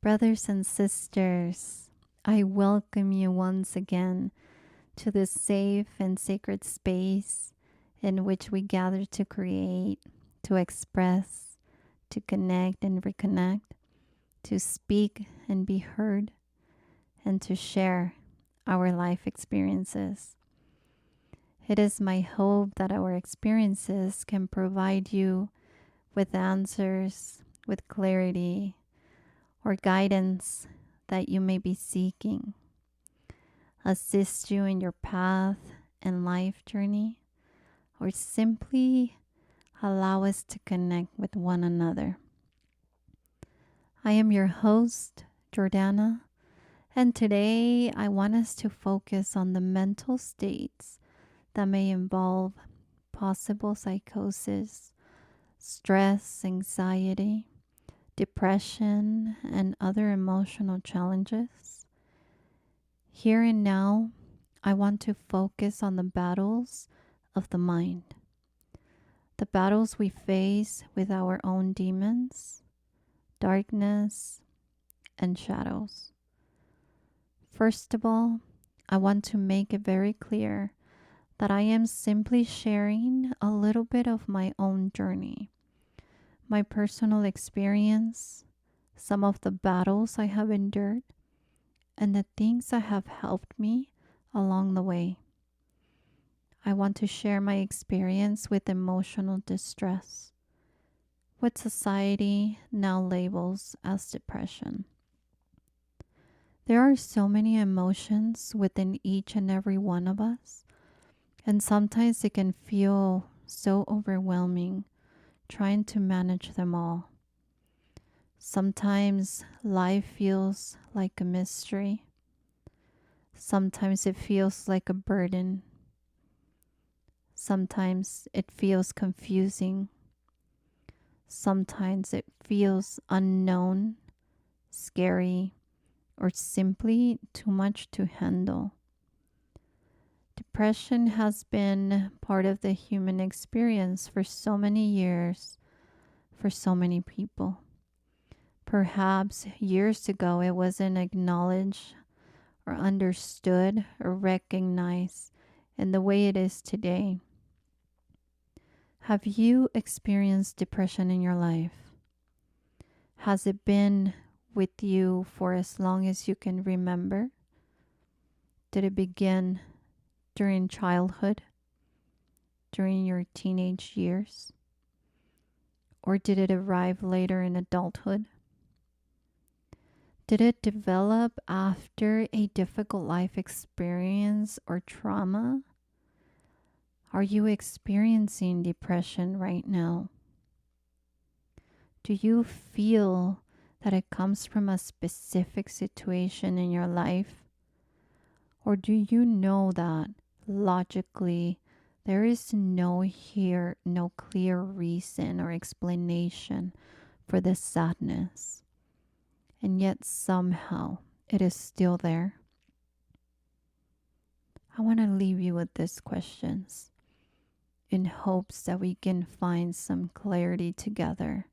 Brothers and sisters, I welcome you once again to this safe and sacred space in which we gather to create, to express, to connect and reconnect, to speak and be heard, and to share our life experiences. It is my hope that our experiences can provide you with answers, with clarity, or guidance that you may be seeking, assist you in your path and life journey, or simply allow us to connect with one another. I am your host, Jordana, and today I want us to focus on the mental states that may involve possible psychosis, stress, anxiety, depression, and other emotional challenges. Here and now, I want to focus on the battles of the mind, the battles we face with our own demons, darkness, and shadows. First of all, I want to make it very clear that I am simply sharing a little bit of my own journey, my personal experience, some of the battles I have endured, and the things that have helped me along the way. I want to share my experience with emotional distress, what society now labels as depression. There are so many emotions within each and every one of us, and sometimes it can feel so overwhelming trying to manage them all. Sometimes life feels like a mystery. Sometimes it feels like a burden. Sometimes it feels confusing. Sometimes it feels unknown, scary, or simply too much to handle. Depression has been part of the human experience for so many years, for so many people. Perhaps years ago it wasn't acknowledged or understood or recognized in the way it is today. Have you experienced depression in your life? Has it been with you for as long as you can remember? Did it begin during childhood, during your teenage years? Or did it arrive later in adulthood? Did it develop after a difficult life experience or trauma? Are you experiencing depression right now? Do you feel that it comes from a specific situation in your life? Or do you know that logically there is no clear reason or explanation for this sadness, and yet somehow it is still there? I want to leave you with these questions in hopes that we can find some clarity together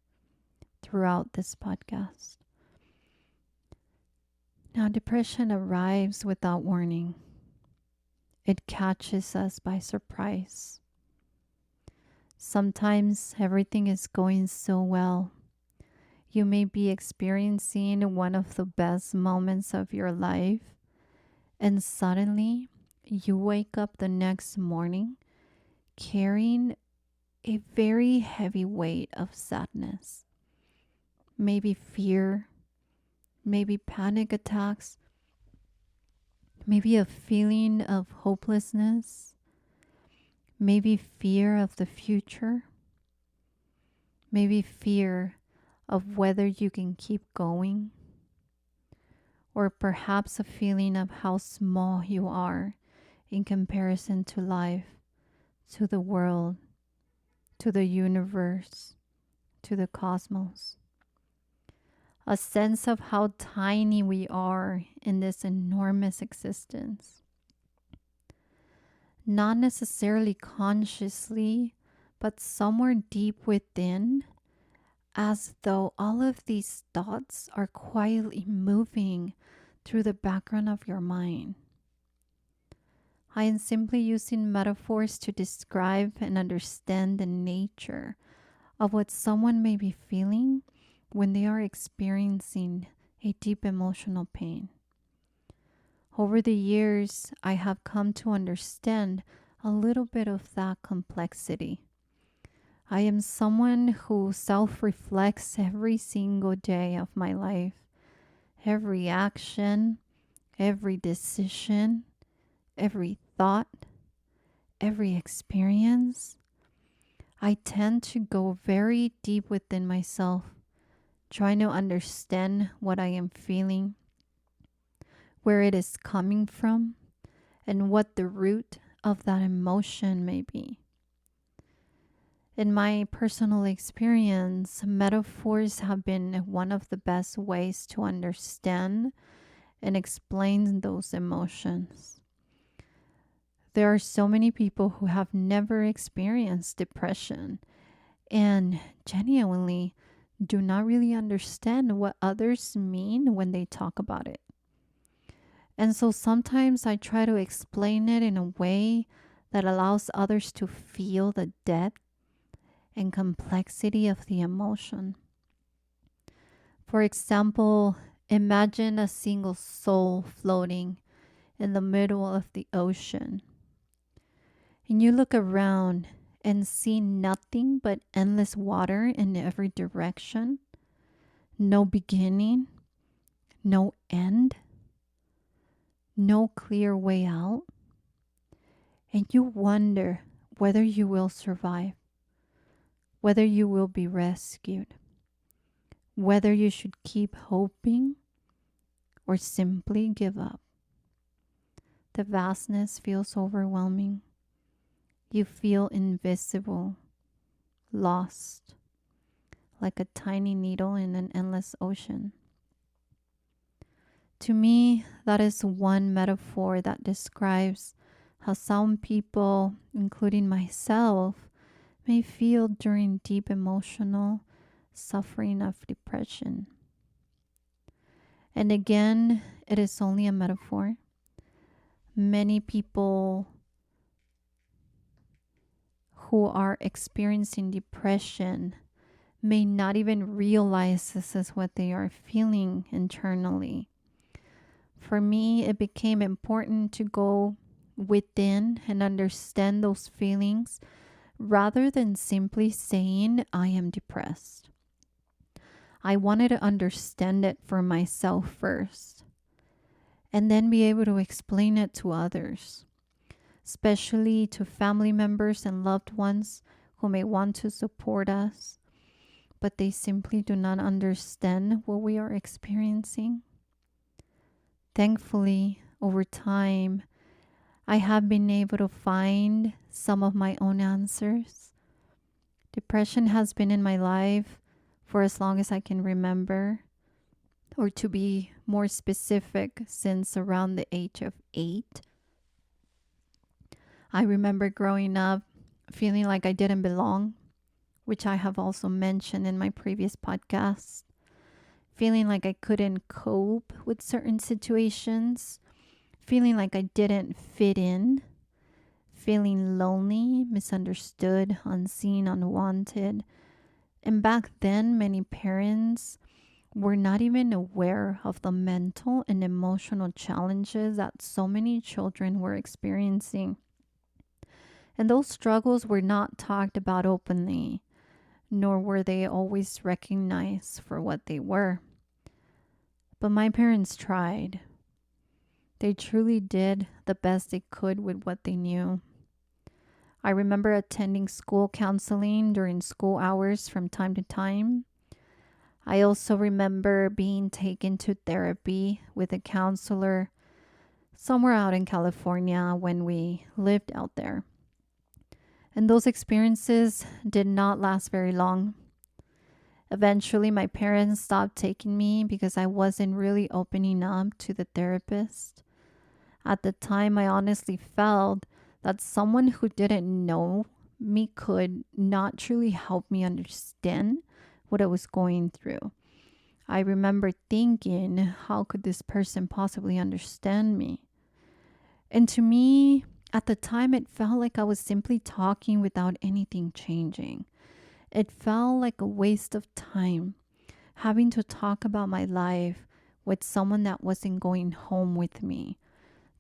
throughout this podcast. Now, depression arrives without warning. It catches us by surprise. Sometimes everything is going so well. You may be experiencing one of the best moments of your life, and suddenly you wake up the next morning carrying a very heavy weight of sadness. Maybe fear, maybe panic attacks, maybe a feeling of hopelessness, maybe fear of the future, maybe fear of whether you can keep going, or perhaps a feeling of how small you are in comparison to life, to the world, to the universe, to the cosmos. A sense of how tiny we are in this enormous existence. Not necessarily consciously, but somewhere deep within, as though all of these thoughts are quietly moving through the background of your mind. I am simply using metaphors to describe and understand the nature of what someone may be feeling when they are experiencing a deep emotional pain. Over the years, I have come to understand a little bit of that complexity. I am someone who self reflects every single day of my life, every action, every decision, every thought, every experience. I tend to go very deep within myself, trying to understand what I am feeling, where it is coming from, and what the root of that emotion may be. In my personal experience, metaphors have been one of the best ways to understand and explain those emotions. There are so many people who have never experienced depression and genuinely do not really understand what others mean when they talk about it. And so sometimes I try to explain it in a way that allows others to feel the depth and complexity of the emotion. For example, imagine a single soul floating in the middle of the ocean. And you look around and see nothing but endless water in every direction, no beginning, no end, no clear way out. And you wonder whether you will survive, whether you will be rescued, whether you should keep hoping or simply give up. The vastness feels overwhelming. You feel invisible, lost, like a tiny needle in an endless ocean. To me, that is one metaphor that describes how some people, including myself, may feel during deep emotional suffering of depression. And again, it is only a metaphor. Many people who are experiencing depression may not even realize this is what they are feeling internally. For me, it became important to go within and understand those feelings rather than simply saying, I am depressed. I wanted to understand it for myself first and then be able to explain it to others, especially to family members and loved ones who may want to support us, but they simply do not understand what we are experiencing. Thankfully, over time, I have been able to find some of my own answers. Depression has been in my life for as long as I can remember, or to be more specific, since around the age of 8. I remember growing up feeling like I didn't belong, which I have also mentioned in my previous podcast. Feeling like I couldn't cope with certain situations, feeling like I didn't fit in, feeling lonely, misunderstood, unseen, unwanted. And back then, many parents were not even aware of the mental and emotional challenges that so many children were experiencing. And those struggles were not talked about openly, nor were they always recognized for what they were. But my parents tried. They truly did the best they could with what they knew. I remember attending school counseling during school hours from time to time. I also remember being taken to therapy with a counselor somewhere out in California when we lived out there. And those experiences did not last very long. Eventually, my parents stopped taking me because I wasn't really opening up to the therapist. At the time, I honestly felt that someone who didn't know me could not truly help me understand what I was going through. I remember thinking, how could this person possibly understand me? And to me, at the time, it felt like I was simply talking without anything changing. It felt like a waste of time having to talk about my life with someone that wasn't going home with me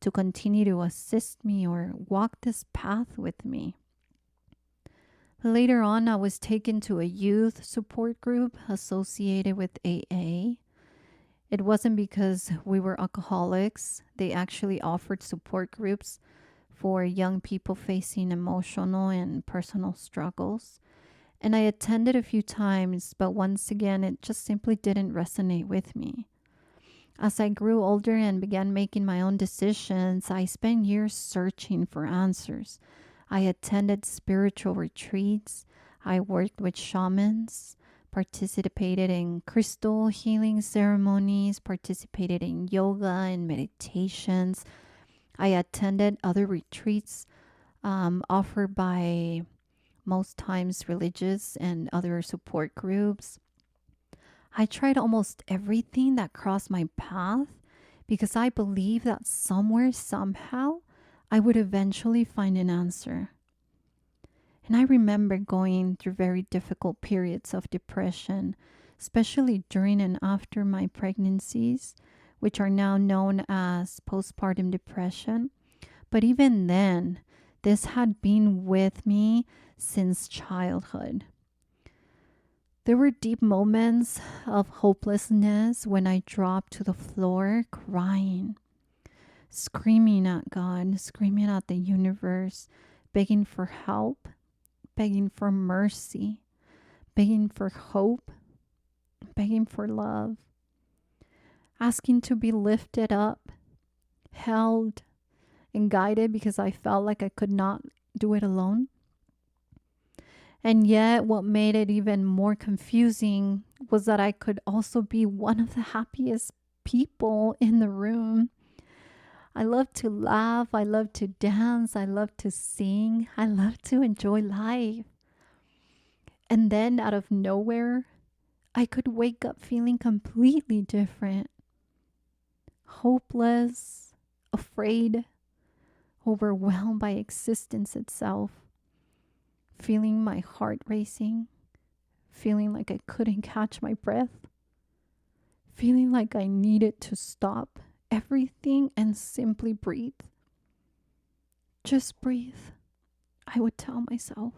to continue to assist me or walk this path with me. Later on, I was taken to a youth support group associated with AA. It wasn't because we were alcoholics. They actually offered support groups for young people facing emotional and personal struggles. And I attended a few times, but once again, it just simply didn't resonate with me. As I grew older and began making my own decisions, I spent years searching for answers. I attended spiritual retreats. I worked with shamans, participated in crystal healing ceremonies, participated in yoga and meditations. I attended other retreats offered by most times religious and other support groups. I tried almost everything that crossed my path because I believed that somewhere, somehow, I would eventually find an answer. And I remember going through very difficult periods of depression, especially during and after my pregnancies, which are now known as postpartum depression. But even then, this had been with me since childhood. There were deep moments of hopelessness when I dropped to the floor crying, screaming at God, screaming at the universe, begging for help, begging for mercy, begging for hope, begging for love, asking to be lifted up, held, and guided because I felt like I could not do it alone. And yet, what made it even more confusing was that I could also be one of the happiest people in the room. I love to laugh. I love to dance. I love to sing. I love to enjoy life. And then, out of nowhere, I could wake up feeling completely different, hopeless, afraid, overwhelmed by existence itself. Feeling my heart racing, feeling like I couldn't catch my breath, feeling like I needed to stop everything and simply breathe. Just breathe, I would tell myself.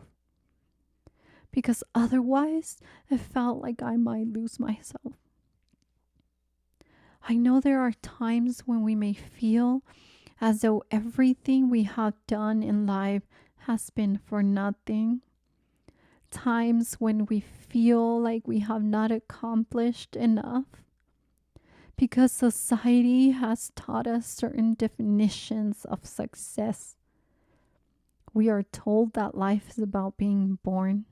Because otherwise, it felt like I might lose myself. I know there are times when we may feel as though everything we have done in life has been for nothing. Times when we feel like we have not accomplished enough because society has taught us certain definitions of success. We are told that life is about being born,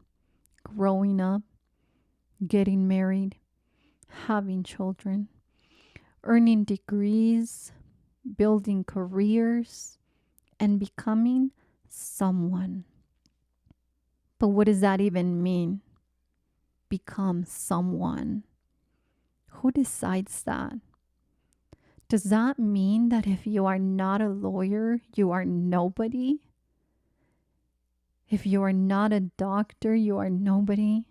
growing up, getting married, having children, earning degrees, building careers, and becoming someone. But what does that even mean? Become someone. Who decides that? Does that mean that if you are not a lawyer, you are nobody? If you are not a doctor, you are nobody?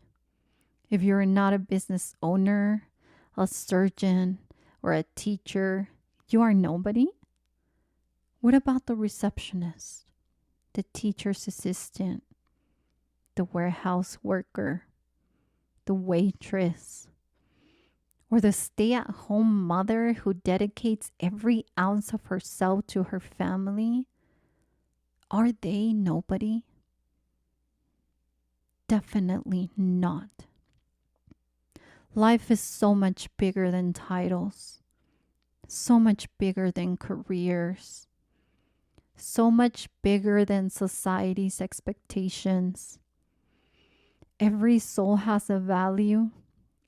If you're not a business owner, a surgeon, or a teacher, you are nobody? What about the receptionist, the teacher's assistant, the warehouse worker, the waitress, or the stay-at-home mother who dedicates every ounce of herself to her family? Are they nobody? Definitely not. Life is so much bigger than titles, so much bigger than careers, so much bigger than society's expectations. Every soul has a value.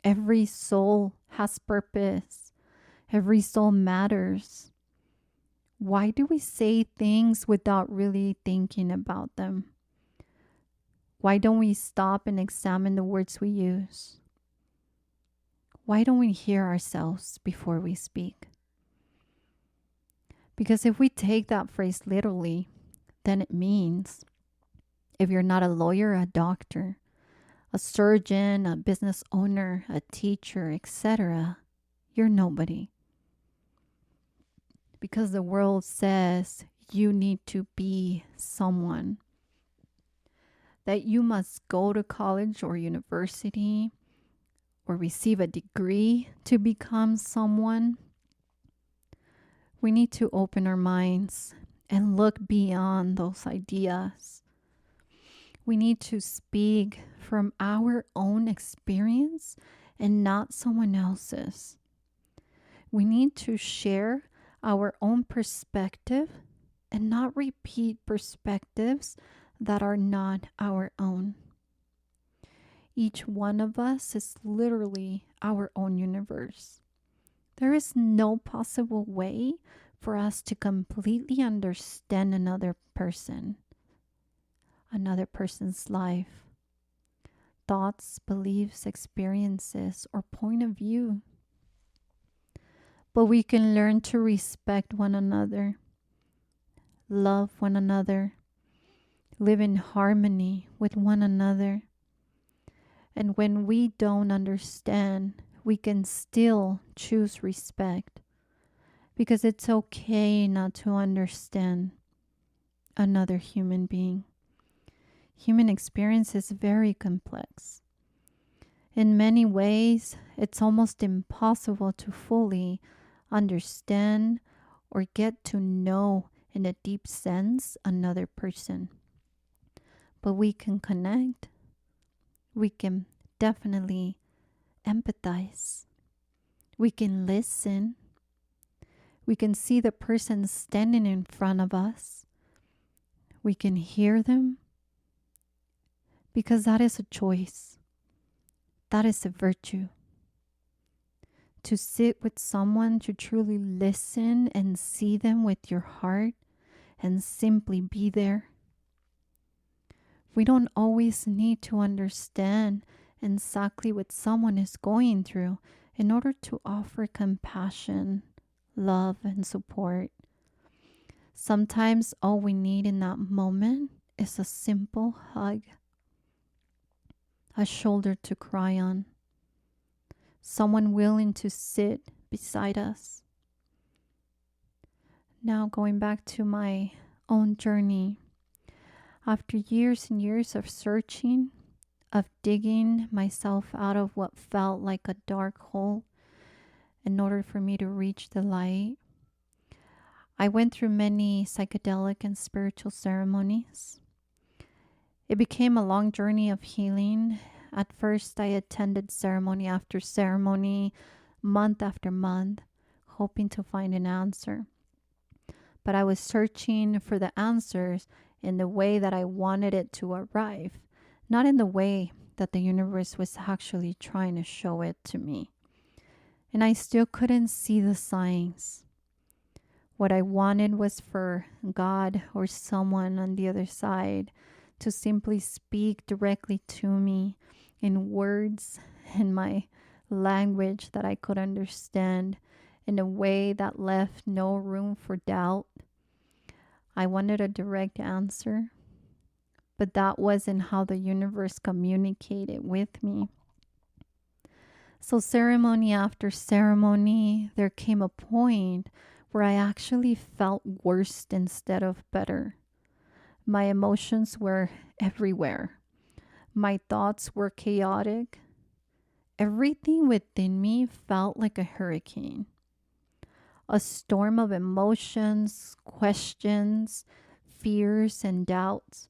Every soul has purpose. Every soul matters. Why do we say things without really thinking about them? Why don't we stop and examine the words we use? Why don't we hear ourselves before we speak? Because if we take that phrase literally, then it means if you're not a lawyer, a doctor, a surgeon, a business owner, a teacher, etc., you're nobody. Because the world says you need to be someone, that you must go to college or university or receive a degree to become someone. We need to open our minds and look beyond those ideas. We need to speak from our own experience and not someone else's. We need to share our own perspective and not repeat perspectives that are not our own. Each one of us is literally our own universe. There is no possible way for us to completely understand another person's life, thoughts, beliefs, experiences, or point of view. But we can learn to respect one another, love one another, live in harmony with one another. And when we don't understand, we can still choose respect, because it's okay not to understand another human being. Human experience is very complex. In many ways, it's almost impossible to fully understand or get to know in a deep sense another person. But we can connect. We can definitely empathize. We can listen. We can see the person standing in front of us. We can hear them, because that is a choice. That is a virtue. To sit with someone, to truly listen and see them with your heart and simply be there. We don't always need to understand exactly what someone is going through in order to offer compassion, love, and support. Sometimes all we need in that moment is a simple hug, a shoulder to cry on, someone willing to sit beside us. Now, going back to my own journey, after years and years of searching, of digging myself out of what felt like a dark hole in order for me to reach the light, I went through many psychedelic and spiritual ceremonies. It became a long journey of healing. At first, I attended ceremony after ceremony, month after month, hoping to find an answer. But I was searching for the answers in the way that I wanted it to arrive, not in the way that the universe was actually trying to show it to me. And I still couldn't see the signs. What I wanted was for God or someone on the other side to simply speak directly to me in words, in my language that I could understand, in a way that left no room for doubt. I wanted a direct answer, but that wasn't how the universe communicated with me. So ceremony after ceremony, there came a point where I actually felt worse instead of better. My emotions were everywhere. My thoughts were chaotic. Everything within me felt like a hurricane. A storm of emotions, questions, fears, and doubts.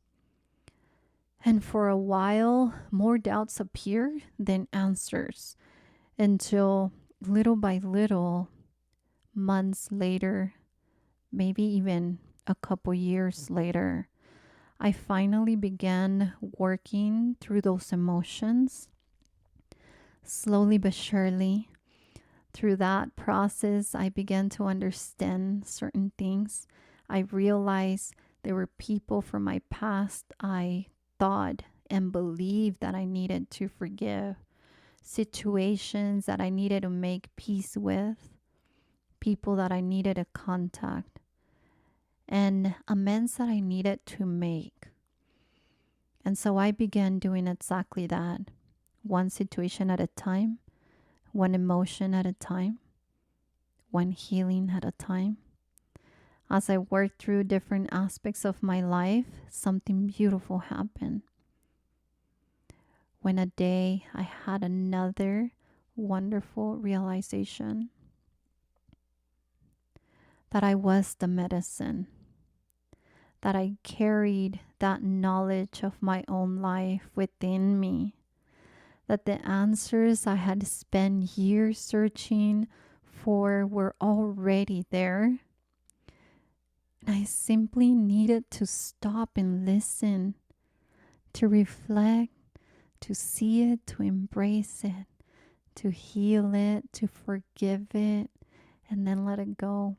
And for a while, more doubts appeared than answers, until little by little, months later, maybe even a couple years later, I finally began working through those emotions. Slowly but surely, through that process, I began to understand certain things. I realized there were people from my past I thought and believed that I needed to forgive. situations that I needed to make peace with, people that I needed to contact, and amends that I needed to make. And so I began doing exactly that, one situation at a time, one emotion at a time, one healing at a time. As I worked through different aspects of my life, something beautiful happened. When a day I had another wonderful realization that I was the medicine, that I carried that knowledge of my own life within me, that the answers I had spent years searching for were already there. And I simply needed to stop and listen, to reflect, to see it, to embrace it, to heal it, to forgive it, and then let it go.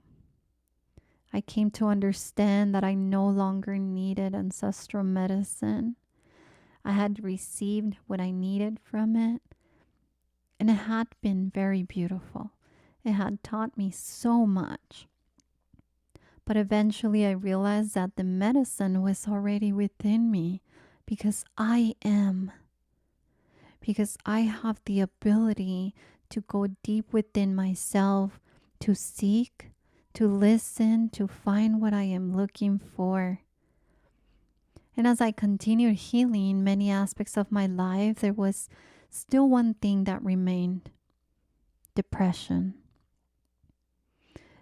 I came to understand that I no longer needed ancestral medicine. I had received what I needed from it, and it had been very beautiful. It had taught me so much. But eventually I realized that the medicine was already within me because I am. Because I have the ability to go deep within myself, to seek, to listen, to find what I am looking for. And as I continued healing many aspects of my life, there was still one thing that remained: depression.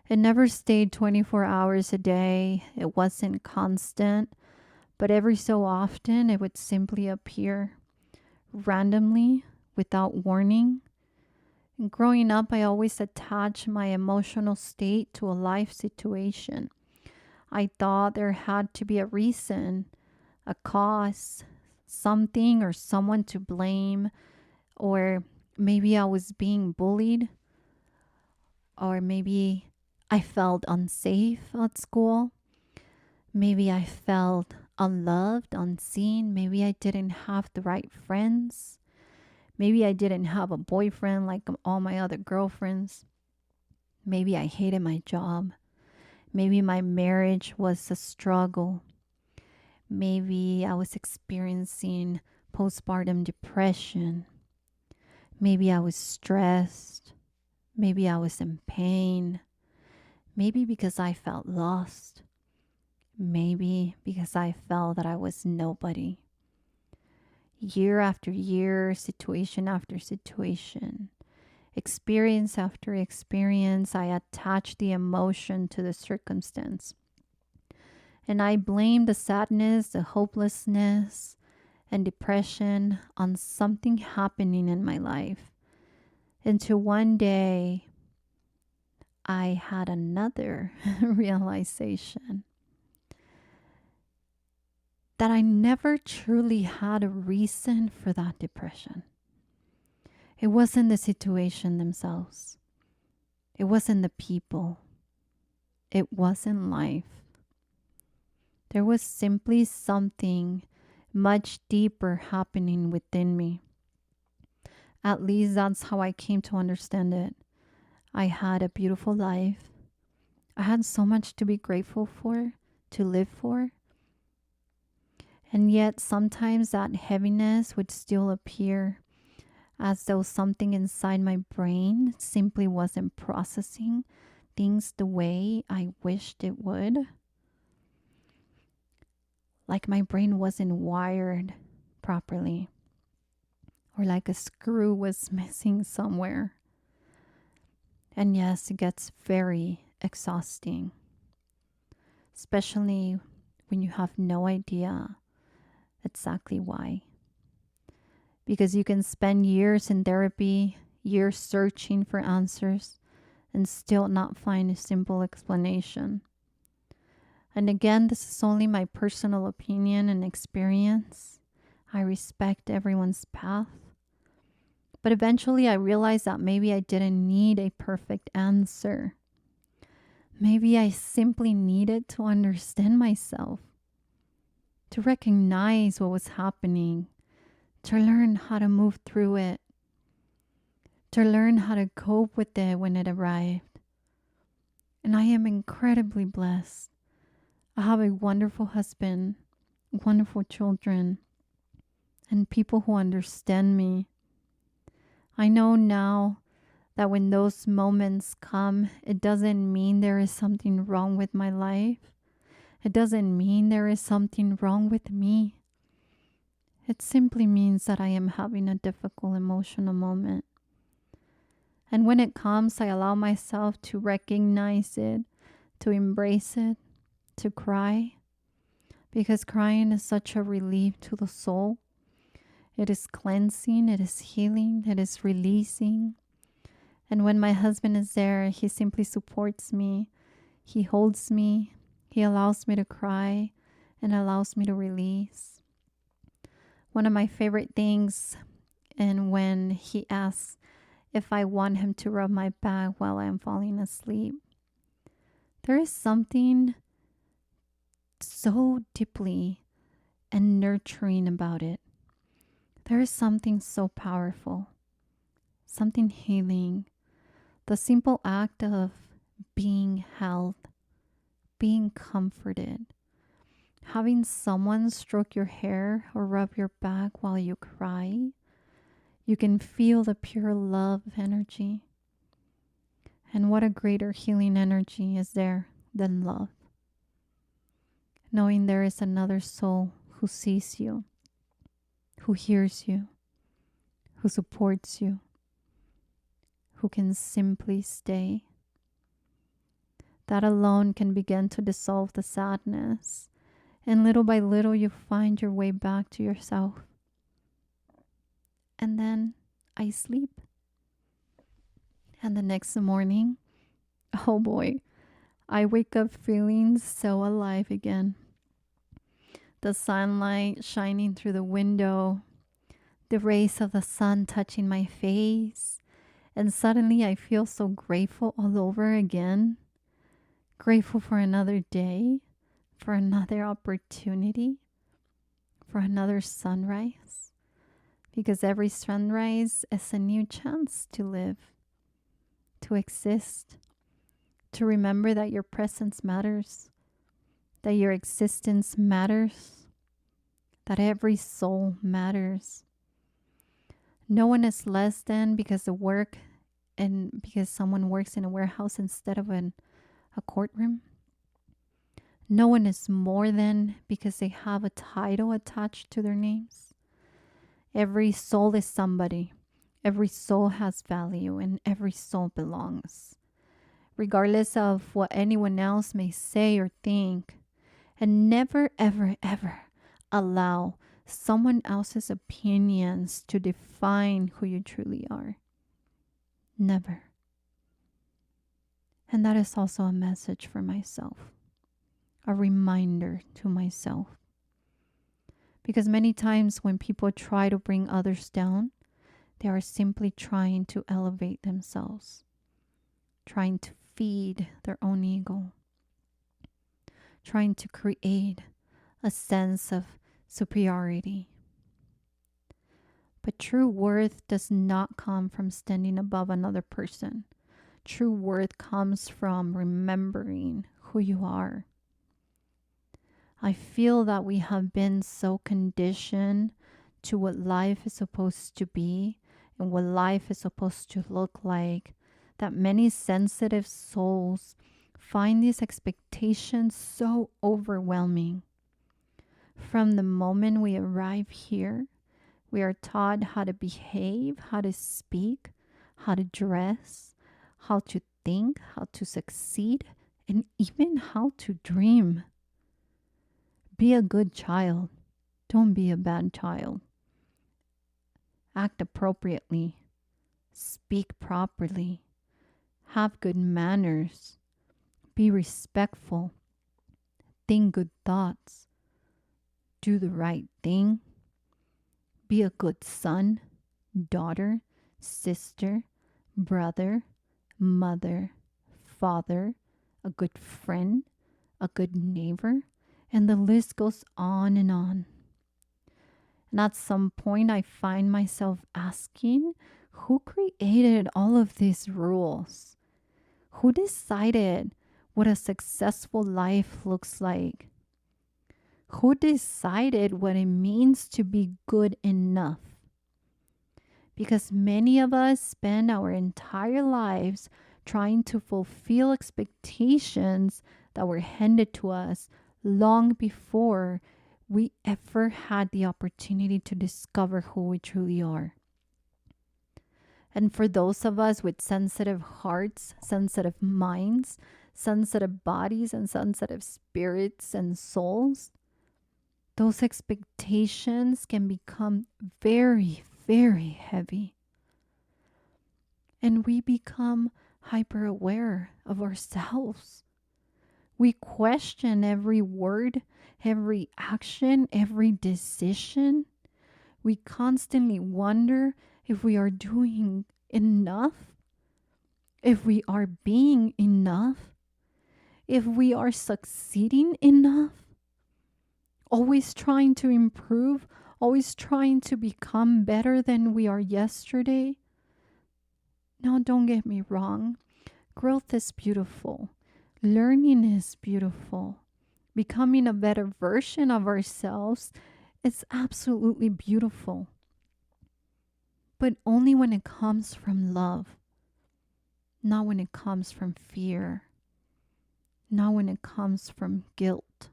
It never stayed 24 hours a day. It wasn't constant, but every so often it would simply appear randomly without warning. And growing up, I always attached my emotional state to a life situation. I thought there had to be a reason, a cause, something or someone to blame, or maybe I was being bullied, or maybe I felt unsafe at school. Maybe I felt unloved, unseen. Maybe I didn't have the right friends. Maybe I didn't have a boyfriend like all my other girlfriends. Maybe I hated my job. Maybe my marriage was a struggle. Maybe I was experiencing postpartum depression. Maybe I was stressed. Maybe I was in pain. Maybe because I felt lost. Maybe because I felt that I was nobody. Year after year, situation after situation, experience after experience, I attached the emotion to the circumstance. And I blamed the sadness, the hopelessness, and depression on something happening in my life. Until one day, I had another realization that I never truly had a reason for that depression. It wasn't the situation themselves. It wasn't the people. It wasn't life. There was simply something much deeper happening within me. At least that's how I came to understand it. I had a beautiful life. I had so much to be grateful for, to live for. And yet sometimes that heaviness would still appear, as though something inside my brain simply wasn't processing things the way I wished it would. Like my brain wasn't wired properly, or like a screw was missing somewhere. And yes, it gets very exhausting, especially when you have no idea exactly why. Because you can spend years in therapy, years searching for answers, and still not find a simple explanation. And again, this is only my personal opinion and experience. I respect everyone's path. But eventually I realized that maybe I didn't need a perfect answer. Maybe I simply needed to understand myself, to recognize what was happening, to learn how to move through it, to learn how to cope with it when it arrived. And I am incredibly blessed. I have a wonderful husband, wonderful children, and people who understand me. I know now that when those moments come, it doesn't mean there is something wrong with my life. It doesn't mean there is something wrong with me. It simply means that I am having a difficult emotional moment. And when it comes, I allow myself to recognize it, to embrace it, to cry, because crying is such a relief to the soul. It is cleansing, it is healing, it is releasing. And when my husband is there, he simply supports me. He holds me. He allows me to cry and allows me to release. One of my favorite things, and when he asks if I want him to rub my back while I'm falling asleep, there is something so deeply and nurturing about it. There is something so powerful, something healing. The simple act of being held, being comforted, having someone stroke your hair or rub your back while you cry, you can feel the pure love energy. And what a greater healing energy is there than love? Knowing there is another soul who sees you, who hears you, who supports you, who can simply stay. That alone can begin to dissolve the sadness. And little by little, you find your way back to yourself. And then I sleep. And the next morning, oh boy, I wake up feeling so alive again. The sunlight shining through the window, the rays of the sun touching my face, and suddenly I feel so grateful all over again. Grateful for another day, for another opportunity, for another sunrise. Because every sunrise is a new chance to live, to exist, to remember that your presence matters, that your existence matters, that every soul matters. No one is less than because the work and because someone works in a warehouse instead of a courtroom. No one is more than because they have a title attached to their names. Every soul is somebody. Every soul has value and every soul belongs. Regardless of what anyone else may say or think. And never, ever, ever allow someone else's opinions to define who you truly are. Never. And that is also a message for myself, a reminder to myself. Because many times when people try to bring others down, they are simply trying to elevate themselves, trying to feed their own ego, trying to create a sense of superiority. But true worth does not come from standing above another person. True worth comes from remembering who you are. I feel that we have been so conditioned to what life is supposed to be and what life is supposed to look like that many sensitive souls find these expectations so overwhelming. From the moment we arrive here, we are taught how to behave, how to speak, how to dress, how to think, how to succeed, and even how to dream. Be a good child. Don't be a bad child. Act appropriately. Speak properly. Have good manners. Be respectful. Think good thoughts. Do the right thing. Be a good son, daughter, sister, brother, mother, father, a good friend, a good neighbor, and the list goes on and on. And at some point, I find myself asking, Who created all of these rules? Who decided what a successful life looks like? Who decided what it means to be good enough? Because many of us spend our entire lives trying to fulfill expectations that were handed to us long before we ever had the opportunity to discover who we truly are. And for those of us with sensitive hearts, sensitive minds, sensitive bodies, and sensitive spirits and souls, those expectations can become very, very heavy. And we become hyper aware of ourselves. We question every word, every action, every decision. We constantly wonder if we are doing enough, if we are being enough, if we are succeeding enough, always trying to improve, always trying to become better than we are yesterday. Now, don't get me wrong. Growth is beautiful. Learning is beautiful. Becoming a better version of ourselves is absolutely beautiful. But only when it comes from love, not when it comes from fear, not when it comes from guilt,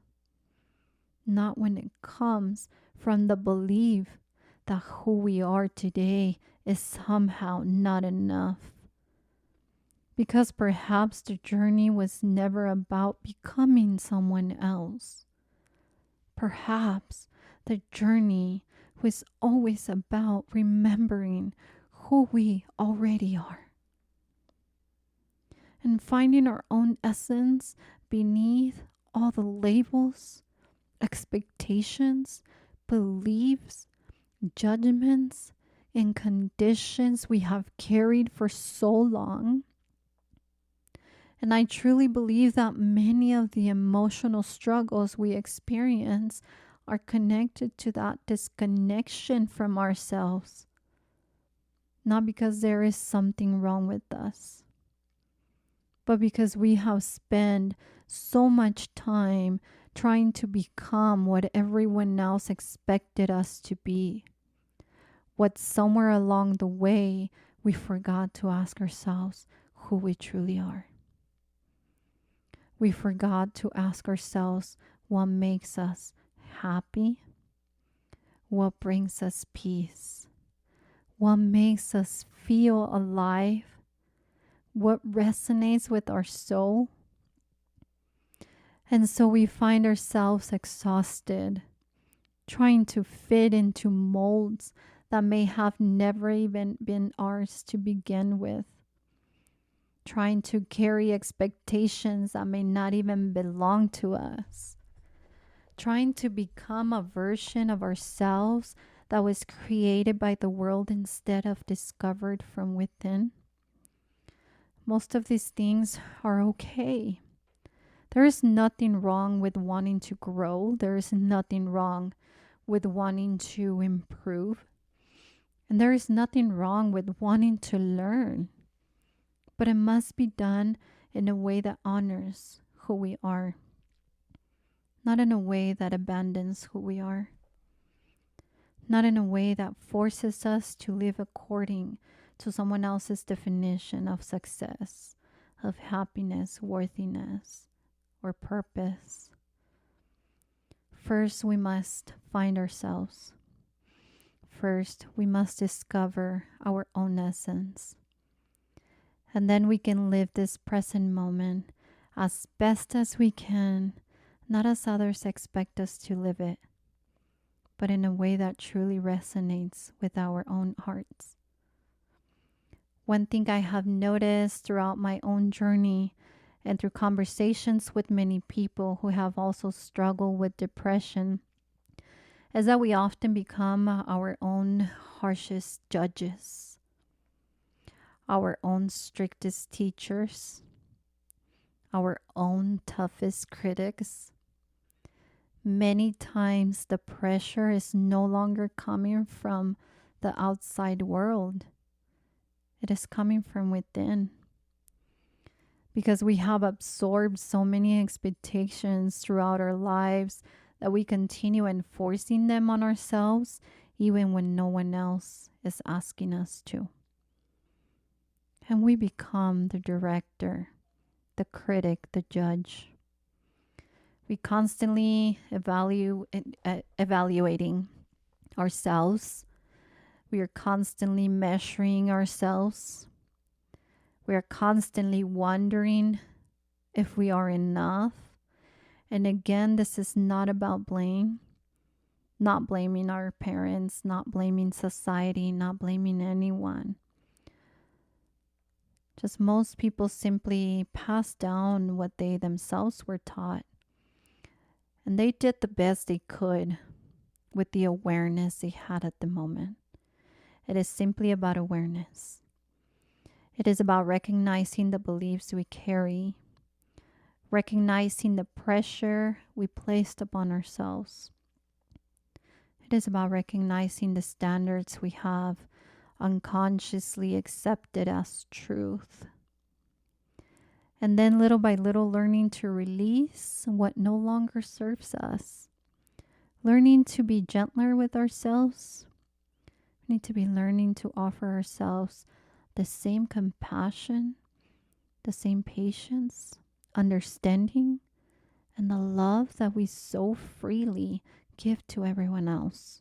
not when it comes from the belief that who we are today is somehow not enough. Because perhaps the journey was never about becoming someone else. Perhaps the journey was always about remembering who we already are and finding our own essence beneath all the labels, expectations, beliefs, judgments, and conditions we have carried for so long. And I truly believe that many of the emotional struggles we experience are connected to that disconnection from ourselves. Not because there is something wrong with us, but because we have spent so much time trying to become what everyone else expected us to be. What somewhere along the way we forgot to ask ourselves who we truly are. We forgot to ask ourselves what makes us happy, what brings us peace, what makes us feel alive, what resonates with our soul. And so we find ourselves exhausted, trying to fit into molds that may have never even been ours to begin with, trying to carry expectations that may not even belong to us, trying to become a version of ourselves that was created by the world instead of discovered from within. Most of these things are okay. There is nothing wrong with wanting to grow. There is nothing wrong with wanting to improve. And there is nothing wrong with wanting to learn. But it must be done in a way that honors who we are, not in a way that abandons who we are, not in a way that forces us to live according to someone else's definition of success, of happiness, worthiness, or purpose. First, we must find ourselves. First, we must discover our own essence. And then we can live this present moment as best as we can, not as others expect us to live it, but in a way that truly resonates with our own hearts. One thing I have noticed throughout my own journey and through conversations with many people who have also struggled with depression is that we often become our own harshest judges, our own strictest teachers, our own toughest critics. Many times the pressure is no longer coming from the outside world. It is coming from within because we have absorbed so many expectations throughout our lives that we continue enforcing them on ourselves even when no one else is asking us to. And we become the director, the critic, the judge. We constantly evaluating ourselves. We are constantly measuring ourselves. We are constantly wondering if we are enough. And again, this is not about blame, not blaming our parents, not blaming society, not blaming anyone. Just most people simply pass down what they themselves were taught. And they did the best they could with the awareness they had at the moment. It is simply about awareness. It is about recognizing the beliefs we carry, recognizing the pressure we placed upon ourselves. It is about recognizing the standards we have unconsciously accepted as truth. And then little by little learning to release what no longer serves us. Learning to be gentler with ourselves. We need to be learning to offer ourselves the same compassion, the same patience, understanding, and the love that we so freely give to everyone else.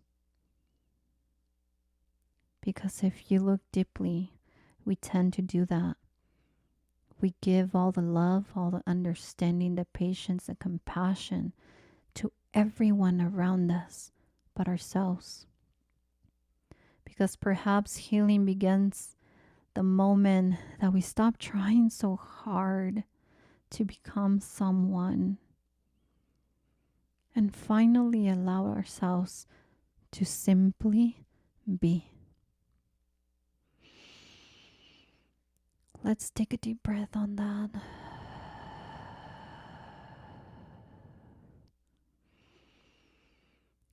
Because if you look deeply, we tend to do that. We give all the love, all the understanding, the patience, the compassion to everyone around us but ourselves. Because perhaps healing begins the moment that we stop trying so hard to become someone and finally allow ourselves to simply be. Let's take a deep breath on that.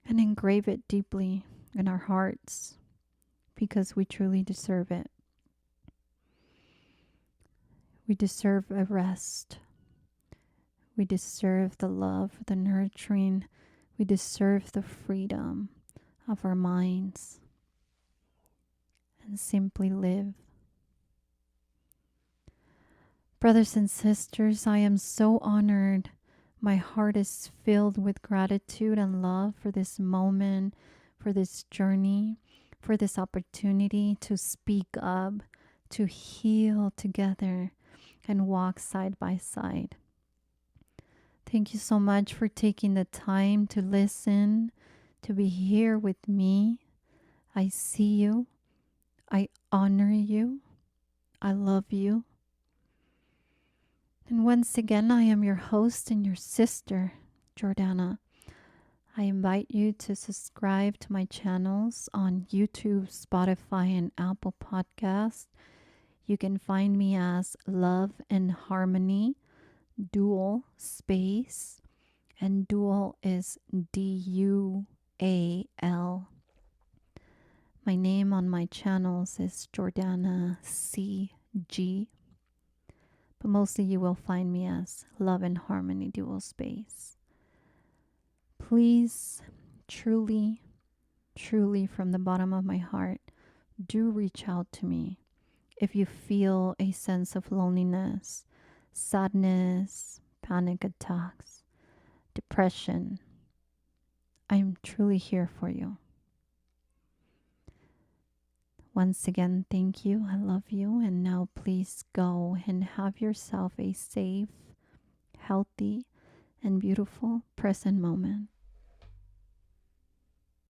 And engrave it deeply in our hearts because we truly deserve it. We deserve a rest. We deserve the love, the nurturing. We deserve the freedom of our minds. And simply live. Brothers and sisters, I am so honored. My heart is filled with gratitude and love for this moment, for this journey, for this opportunity to speak up, to heal together, and walk side by side. Thank you so much for taking the time to listen, to be here with me. I see you. I honor you. I love you. And once again, I am your host and your sister, Jordana. I invite you to subscribe to my channels on YouTube, Spotify, and Apple Podcasts. You can find me as Love and Harmony, dual space, and dual is DUAL. My name on my channels is Jordana CG. But mostly you will find me as Love and Harmony Dual Space. Please, truly, truly from the bottom of my heart, do reach out to me if you feel a sense of loneliness, sadness, panic attacks, depression. I'm truly here for you. Once again, thank you. I love you. And now please go and have yourself a safe, healthy, and beautiful present moment.